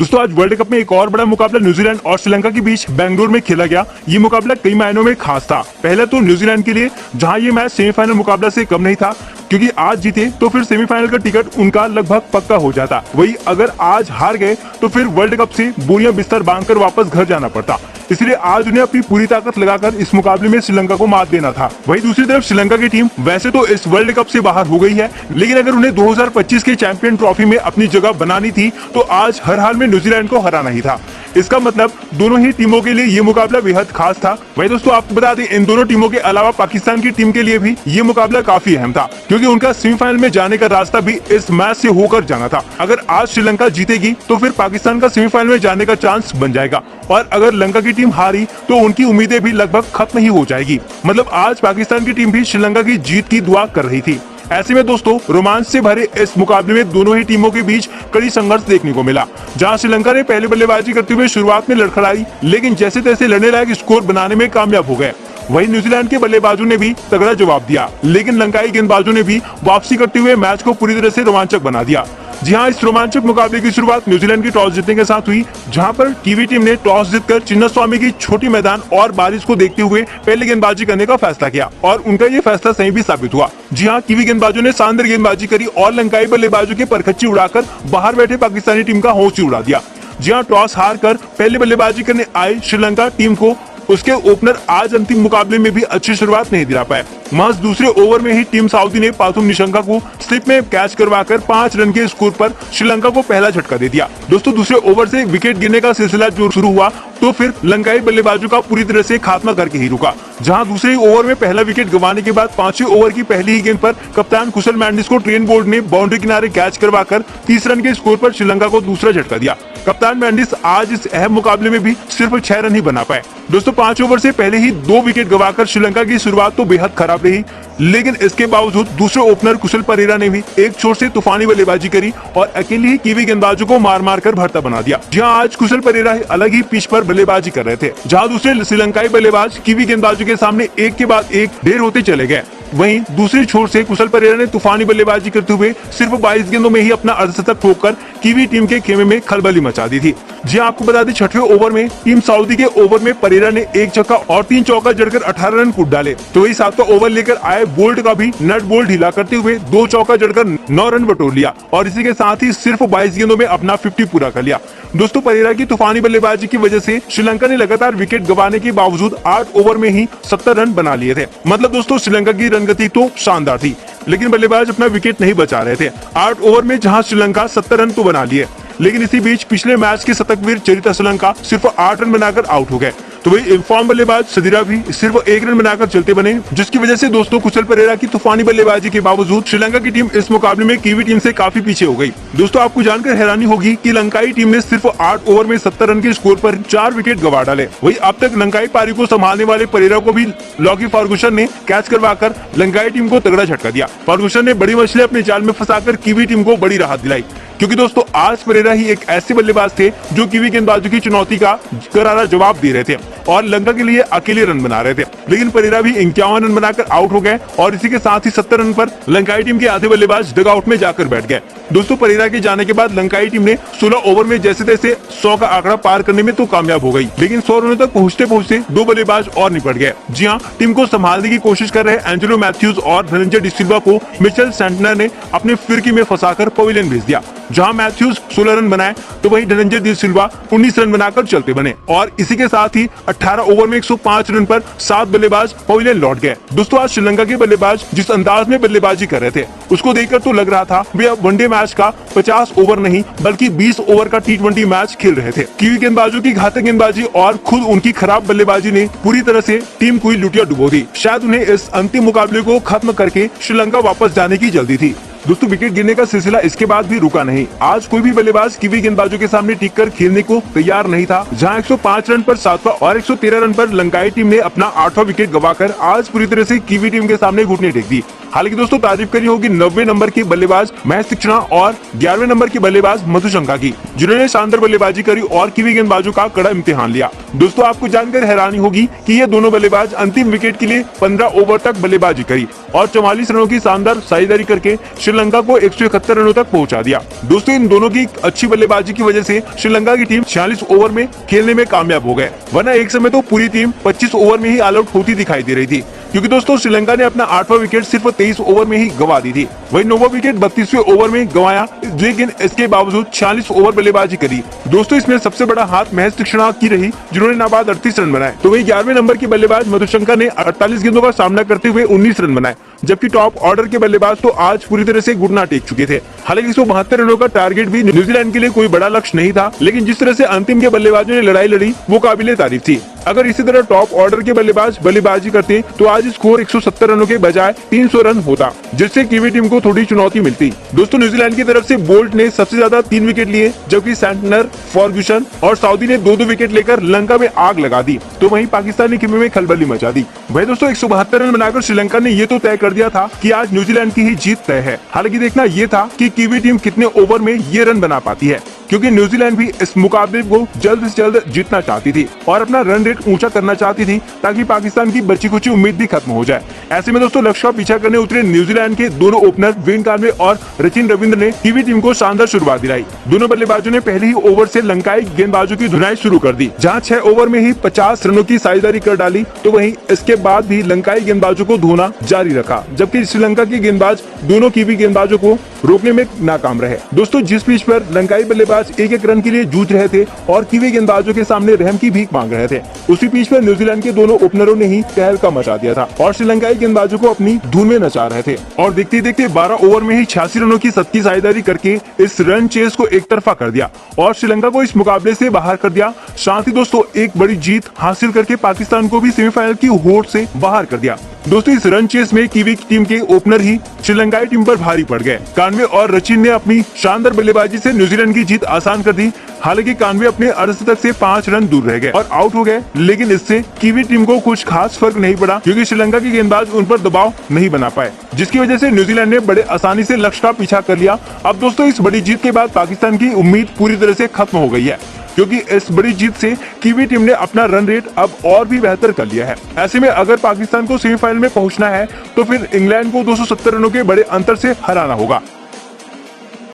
दोस्तों आज world cup में एक और बड़ा मुकाबला न्यूजीलैंड और श्रीलंका के बीच बेंगलुरु में खेला गया। ये मुकाबला कई मायनों में खास था। पहले तो न्यूजीलैंड के लिए, जहां ये मैच सेमीफाइनल मुकाबला से कम नहीं था, क्योंकि आज जीते तो फिर सेमीफाइनल का टिकट उनका लगभग पक्का हो जाता। वही अगर आज हार गए तो फिर वर्ल्ड कप से बोरियां बिस्तर बांधकर वापस घर जाना पड़ता। इसलिए आज उन्हें अपनी पूरी ताकत लगाकर इस मुकाबले में श्रीलंका को मात देना था। वहीं दूसरी तरफ श्रीलंका की टीम वैसे तो इस वर्ल्ड कप से बाहर हो गई है, लेकिन अगर उन्हें 2025 के चैंपियन ट्रॉफी में अपनी जगह बनानी थी तो आज हर हाल में न्यूजीलैंड को हराना ही था। इसका मतलब दोनों ही टीमों के लिए ये मुकाबला बेहद खास था। वही दोस्तों आपको बता दें, इन दोनों टीमों के अलावा पाकिस्तान की टीम के लिए भी ये मुकाबला काफी अहम था, क्योंकि उनका सेमीफाइनल में जाने का रास्ता भी इस मैच से होकर जाना था। अगर आज श्रीलंका जीतेगी तो फिर पाकिस्तान का सेमीफाइनल में जाने का चांस बन जाएगा, और अगर लंका की टीम हारी तो उनकी उम्मीदें भी लगभग खत्म ही हो जाएगी। मतलब आज पाकिस्तान की टीम भी श्रीलंका की जीत की दुआ कर रही थी। ऐसे में दोस्तों रोमांच से भरे इस मुकाबले में दोनों ही टीमों के बीच कड़ी संघर्ष देखने को मिला, जहां श्रीलंका ने पहले बल्लेबाजी करते हुए शुरुआत में लड़खड़ाई, लेकिन जैसे तैसे लड़ने लायक स्कोर बनाने में कामयाब हो गए। वहीं न्यूजीलैंड के बल्लेबाजों ने भी तगड़ा जवाब दिया, लेकिन लंकाई गेंदबाजों ने भी वापसी करते हुए मैच को पूरी तरह से रोमांचक बना दिया। जी हां, इस रोमांचक मुकाबले की शुरुआत न्यूजीलैंड की टॉस जीतने के साथ हुई, जहां पर कीवी टीम ने टॉस जीतकर चिन्नास्वामी की छोटी मैदान और बारिश को देखते हुए पहले गेंदबाजी करने का फैसला किया, और उनका ये फैसला सही भी साबित हुआ। जी हां, कीवी गेंदबाजों ने शानदार गेंदबाजी करी और लंकाई बल्लेबाजों के परखच्ची उड़ाकर बाहर बैठे पाकिस्तानी टीम का हौसला उड़ा दिया। जी हां, टॉस हार कर पहले बल्लेबाजी करने आई श्रीलंका टीम को उसके ओपनर आज अंतिम मुकाबले में भी अच्छी शुरुआत नहीं दिला पाए। महज दूसरे ओवर में ही टीम साउदी ने पाथुम निशंका को स्लिप में कैच करवाकर 5 रन के स्कोर पर श्रीलंका को पहला झटका दे दिया। दोस्तों दूसरे ओवर से विकेट गिरने का सिलसिला जो शुरू हुआ तो फिर लंकाई बल्लेबाजों का पूरी तरह से खात्मा करके ही रुका, जहां दूसरे ओवर में पहला विकेट गंवाने के बाद 5वें ओवर की पहली ही गेंद पर कप्तान कुशल मेंडिस को ट्रेन बोल्ट ने बाउंड्री किनारे कैच करवाकर 30 रन के स्कोर पर श्रीलंका को दूसरा झटका दिया। कप्तान मेंडिस आज इस अहम मुकाबले में भी सिर्फ 6 रन ही बना पाए। दोस्तों 5 ओवर से पहले ही 2 विकेट गंवाकर श्रीलंका की शुरुआत तो बेहद खराब रही, लेकिन इसके बावजूद दूसरे ओपनर कुशल परेरा ने भी एक छोर से तूफानी बल्लेबाजी करी और अकेले ही कीवी गेंदबाजों को मार मार कर भरता बना दिया। जहां आज कुशल परेरा अलग ही पिच पर बल्लेबाजी कर रहे थे, जहां दूसरे श्रीलंकाई बल्लेबाज कीवी गेंदबाजों के सामने एक के बाद एक ढेर होते चले गए। वहीं दूसरी छोर से कुशल परेरा ने तूफानी बल्लेबाजी करते हुए सिर्फ 22 गेंदों में ही अपना अर्धशतक ठोककर कीवी टीम के खेमे में खलबली मचा दी थी। जी आपको बता दें, 6वें ओवर में टीम सऊदी के ओवर में परेरा ने 1 छक्का और 3 चौका जड़कर 18 रन कूद डाले, तो वही 7वां ओवर लेकर आए बोल्ट का भी नट बोल्ट ढीला करते हुए 2 चौका जड़कर 9 रन बटोर लिया, और इसी के साथ ही सिर्फ 22 गेंदों में अपना 50 पूरा कर लिया। दोस्तों परेरा की तूफानी बल्लेबाजी की वजह से श्रीलंका ने लगातार विकेट गंवाने के बावजूद 8 ओवर में ही 70 रन बना लिए थे। मतलब दोस्तों श्रीलंका की रनगति तो शानदार थी, लेकिन बल्लेबाज अपना विकेट नहीं बचा रहे थे। 8 ओवर में जहां श्रीलंका 70 रन तो बना लिए, लेकिन इसी बीच पिछले मैच के शतकवीर चरिता श्रीलंका सिर्फ 8 रन बनाकर आउट हो गए। तो वही इनफॉर्म बल्लेबाज सदीरा भी सिर्फ 1 रन बनाकर चलते बने, जिसकी वजह से दोस्तों कुशल परेरा की तूफानी बल्लेबाजी के बावजूद श्रीलंका की टीम इस मुकाबले में कीवी टीम से काफी पीछे हो गई। दोस्तों आपको जानकर हैरानी होगी कि लंकाई टीम ने सिर्फ 8 ओवर में 70 रन के स्कोर पर 4 विकेट गंवा डाले। वही अब तक लंकाई पारी को संभालने वाले परेरा को भी लॉकी फर्गुसन ने कैच करवाकर लंकाई टीम को तगड़ा झटका दिया। फर्गुसन ने बड़ी मछली अपने जाल में फंसाकर कीवी टीम को बड़ी राहत दिलाई, क्योंकि दोस्तों आज परेरा ही एक ऐसे बल्लेबाज थे जो कीवी गेंदबाजों की चुनौती का करारा जवाब दे रहे थे और लंका के लिए अकेले रन बना रहे थे। लेकिन परेरा भी 51 रन बनाकर आउट हो गए, और इसी के साथ ही 70 रन पर लंकाई टीम के आधे बल्लेबाज डगआउट में जाकर बैठ गए। दोस्तों परेरा के जाने के बाद लंकाई टीम ने 16 ओवर में जैसे तैसे 100 का आंकड़ा पार करने में तो कामयाब हो गई, लेकिन 100 रनों तक पहुंचते पहुंचते 2 बल्लेबाज और निपट गए। जी हाँ, टीम को संभालने की कोशिश कर रहे एंजेलो मैथ्यूज और धनंजय डिसिल्वा को मिचेल सेंटनर ने अपने फिरकी में फंसाकर पवेलियन भेज दिया। जहां मैथ्यूज 16 रन बनाए तो वहीं धनंजय डिसिल्वा 19 रन बनाकर चलते बने, और इसी के साथ ही 18 ओवर में 105 रन पर 7 बल्लेबाज पवेलियन लौट गए। दोस्तों आज श्रीलंका के बल्लेबाज जिस अंदाज में बल्लेबाजी कर रहे थे उसको देखकर तो लग रहा था वे अब वनडे मैच का 50 ओवर नहीं बल्कि 20 ओवर का T20 मैच खेल रहे थे। कीवी गेंदबाजों की घातक गेंदबाजी और खुद उनकी खराब बल्लेबाजी ने पूरी तरह से टीम को लुटिया डुबो दी। शायद उन्हें इस अंतिम मुकाबले को खत्म करके श्रीलंका वापस जाने की जल्दी थी। दोस्तों विकेट गिरने का सिलसिला इसके बाद भी रुका नहीं। आज कोई भी बल्लेबाज कीवी गेंदबाजों के सामने टिक कर खेलने को तैयार नहीं था, जहां 105 रन पर 7वां और 113 रन पर लंकाई टीम ने अपना 8वां विकेट गंवाकर आज पूरी तरह से कीवी टीम के सामने घुटने टेक दी। हालांकि दोस्तों तारीफ करी होगी 90 नंबर की बल्लेबाज महेश तीक्ष्णा और 11वें नंबर की बल्लेबाज मधुशंका की, जिन्होंने शानदार बल्लेबाजी करी और कीवी गेंदबाजों का कड़ा इम्तिहान लिया। दोस्तों आपको जानकर हैरानी होगी कि ये दोनों बल्लेबाज अंतिम विकेट के लिए 15 ओवर तक बल्लेबाजी करी और 44 रनों की शानदार साझेदारी करके श्रीलंका को 171 रनों तक पहुंचा दिया। दोस्तों इन दोनों की अच्छी बल्लेबाजी की वजह से श्रीलंका की टीम 46 ओवर में खेलने में कामयाब हो गए, वरना एक समय तो पूरी टीम 25 ओवर में ही ऑल आउट होती दिखाई दे रही थी, क्योंकि दोस्तों श्रीलंका ने अपना 8वां विकेट सिर्फ 23 ओवर में ही गंवा दी थी। वही 9वां विकेट 32वें ओवर में गंवाया, लेकिन इसके बावजूद 46 ओवर बल्लेबाजी करी। दोस्तों इसमें सबसे बड़ा हाथ महेश तीक्ष्णा की रही, जिन्होंने नाबाद 38 रन बनाए। तो वही 11वें नंबर की बल्लेबाज मधुशंका ने 48 गेंदों का सामना करते हुए 19 रन बनाए, जबकि टॉप ऑर्डर के बल्लेबाज तो आज पूरी तरह से घुटना टेक चुके थे। हालांकि 172 रनों का टारगेट भी न्यूजीलैंड के लिए कोई बड़ा लक्ष्य नहीं था, लेकिन जिस तरह से अंतिम के बल्लेबाजों ने लड़ाई लड़ी वो काबिले तारीफ थी। अगर इसी तरह टॉप ऑर्डर के बल्लेबाज बल्लेबाजी करते तो आज स्कोर 170 रनों के बजाय 300 रन होता, जिससे कीवी टीम को थोड़ी चुनौती मिलती। दोस्तों न्यूजीलैंड की तरफ से बोल्ट ने सबसे ज्यादा 3 विकेट लिए, जबकि सेंटनर, फर्ग्यूसन और साउदी ने 2-2 विकेट लेकर लंका में आग लगा दी। तो वहीं पाकिस्तानी टीम में खलबली मचा दी। वही दोस्तों 172 रन बनाकर श्रीलंका ने ये तो तय कर दिया था कि आज न्यूजीलैंड की ही जीत तय है। हालांकि देखना ये था कि कीवी टीम कितने ओवर में ये रन बना पाती है, क्योंकि न्यूजीलैंड भी इस मुकाबले को जल्द से जल्द जीतना चाहती थी और अपना रन रेट ऊंचा करना चाहती थी, ताकि पाकिस्तान की बची खुची उम्मीद भी खत्म हो जाए। ऐसे में दोस्तों लक्ष्य का पीछा करने उतरे न्यूजीलैंड के दोनों ओपनर वेन कानवे और रचिन रविंद्र ने कीवी टीम को शानदार शुरुआत दिलाई। दोनों बल्लेबाजों ने पहले ही ओवर से लंकाई गेंदबाजों की धुनाई शुरू कर दी, जहां 6 ओवर में ही 50 रनों की साझेदारी कर डाली। तो वहीं इसके बाद भी लंकाई गेंदबाजों को धोना जारी रखा, जबकि श्रीलंका के गेंदबाज दोनों कीवी गेंदबाजों को रोकने में नाकाम रहे। दोस्तों जिस पिच पर लंकाई बल्लेबाज एक रन के लिए जूझ रहे थे और कीवी गेंदबाजों के सामने रहम की भीख मांग रहे थे, उसी पिच पर न्यूजीलैंड के दोनों ओपनरों ने ही तहलका मचा दिया था और श्रीलंकाई गेंदबाजों को अपनी धुन में नचा रहे थे। और देखते देखते 12 ओवर में ही 86 रनों की सख्ती साझेदारी करके इस रन चेस को एक तरफा कर दिया और श्रीलंका को इस मुकाबले से बाहर कर दिया। साथ ही दोस्तों एक बड़ी जीत हासिल करके पाकिस्तान को भी सेमीफाइनल की होड़ से बाहर कर दिया। दोस्तों इस रन चेस में कीवी टीम के ओपनर ही श्रीलंकाई टीम पर भारी पड़ गए। कानवे और रचिन ने अपनी शानदार बल्लेबाजी से न्यूजीलैंड की जीत आसान कर दी। हालांकि कानवे अपने अर्धशतक से 5 रन दूर रह गए और आउट हो गए, लेकिन इससे कीवी टीम को कुछ खास फर्क नहीं पड़ा, क्योंकि श्रीलंका के गेंदबाज उन पर दबाव नहीं बना पाए, जिसकी वजह से न्यूजीलैंड ने बड़े आसानी से लक्ष्य का पीछा कर लिया। अब दोस्तों इस बड़ी जीत के बाद पाकिस्तान की उम्मीद पूरी तरह से खत्म हो गई है, क्योंकि इस बड़ी जीत से कीवी टीम ने अपना रन रेट अब और भी बेहतर कर लिया है। ऐसे में अगर पाकिस्तान को सेमीफाइनल में पहुंचना है तो फिर इंग्लैंड को 270 रनों के बड़े अंतर से हराना होगा।